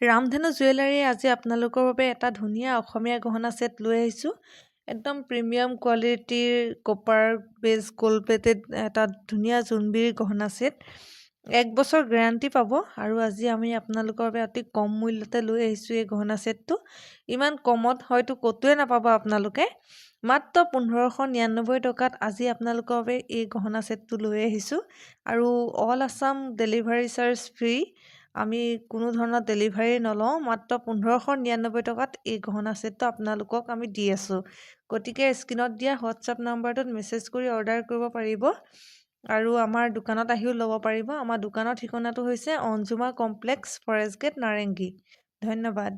ৰামধেনু jewellery আজি আপোনালোকৰ বাবে এটা ধুনীয়া অসমীয়া গহনা ছেট লৈ আহিছোঁ। একদম প্ৰিমিয়াম কোৱালিটিৰ কপাৰ বেছ গ'ল্ড প্লেটেড এটা ধুনীয়া জোনবিৰি গহনা ছেট। 1 বছৰ গেৰাণ্টি পাব আৰু আজি আমি আপোনালোকৰ বাবে অতি কম মূল্যতে লৈ আহিছোঁ এই গহনা ছেটটো। ইমান কমত হয়তো ক'তোৱে নাপাব আপোনালোকে। মাত্ৰ 1599 টকাত আজি আপোনালোকৰ বাবে এই গহনা ছেটটো লৈ আহিছোঁ আৰু all Assam delivery charge free. আমি কোনো ধৰণৰ ডেলিভাৰী নলওঁ। মাত্ৰ 1599 টকাত এই গহনা ছেটটো আপোনালোকক আমি দি আছোঁ। গতিকে স্ক্ৰীণত দিয়া হোৱাটছআপ নাম্বাৰটোত মেছেজ কৰি অৰ্ডাৰ কৰিব পাৰিব আৰু আমাৰ দোকানত আহিও ল'ব পাৰিব। আমাৰ দোকানৰ ঠিকনাটো হৈছে অঞ্জুমা কমপ্লেক্স, ফৰেষ্ট গেট, নাৰেংগী। ধন্যবাদ।